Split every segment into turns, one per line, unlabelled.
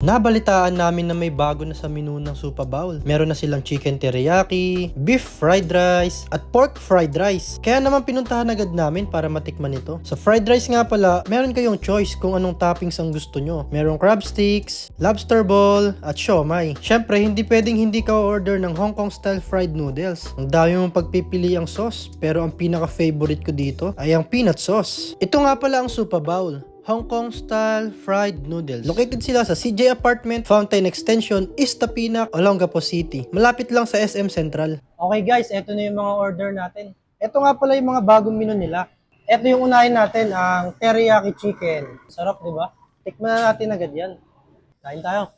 Nabalitaan namin na may bago na sa menu ng Supa Bowl. Meron na silang chicken teriyaki, beef fried rice, at pork fried rice. Kaya naman pinuntahan agad namin para matikman ito. Sa fried rice nga pala, meron kayong choice kung anong toppings ang gusto nyo. Merong crab sticks, lobster ball, at siomai. Syempre, hindi pwedeng hindi ka order ng Hong Kong style fried noodles. Ang dami mong pagpipili ang sauce, pero ang pinaka-favorite ko dito ay ang peanut sauce. Ito nga pala ang Supa Bowl, Hong Kong style fried noodles. Located sila sa CJ Apartment, Fountain Extension, East Tapinac, Olongapo City. Malapit lang sa SM Central. Okay guys, eto na yung mga order natin. Eto nga pala yung mga bagong menu nila. Eto yung unahin natin, ang teriyaki chicken. Sarap, di ba? Tikman na natin agad yan. Kain tayo.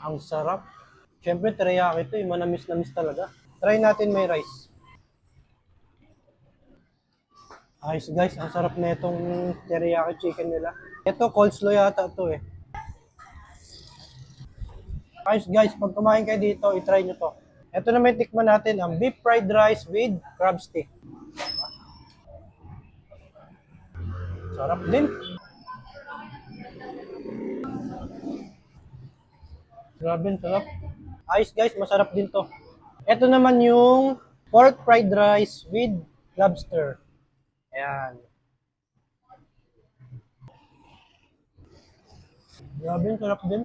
Ang sarap. Siyempre, teriyaki ito, yung manamis-namis talaga. Try natin may rice. Ayos guys, ang sarap na itong teriyaki chicken nila. Ito, coleslaw yata ito eh. Ayos guys, pag kumain kayo dito, itry nyo to. Ito na may tikman natin, ang beef fried rice with crab stick. Sarap din. Grabe, sarap. Ayos guys, masarap din to. Ito naman yung pork fried rice with lobster. Ayan. Grabe, sarap din.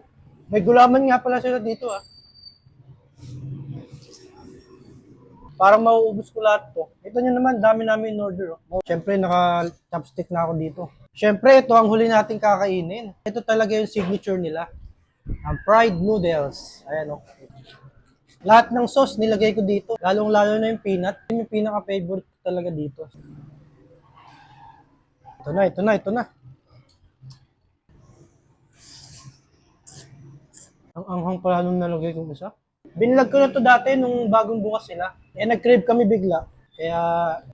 May gulaman nga pala sila dito ah. Parang mauubos ko lahat to. Ito nyo naman, dami namin in order. Oh. Siyempre, naka-chopstick na ako dito. Siyempre, ito ang huli nating kakainin. Ito talaga yung signature nila. Ang fried noodles. Ayan o. Lahat ng sauce nilagay ko dito. Lalong-lalo na yung peanut. Yung pinaka-favorite ko talaga dito. Ito na. Ang anghang pala nung nalagay kong isa. Binlag ko na to dati nung bagong bukas sila. Nag-crave kami bigla. Kaya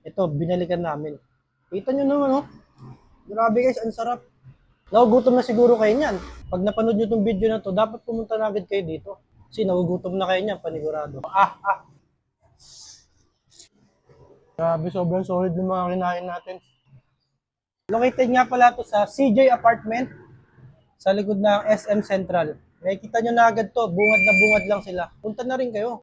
ito, binalikan namin. Kita nyo naman oh. Grabe guys, ang sarap. Nagugutom na siguro kayo niyan. Pag napanood nyo tong video na to, dapat pumunta na agad kayo dito. Kasi nagugutom na kayo niyan, panigurado. Grabe, sobrang solid ng mga kinain natin. Located nga pala to sa CJ Apartment sa likod ng SM Central. Nakikita nyo na agad to, bungad na bungad lang sila. Punta na rin kayo.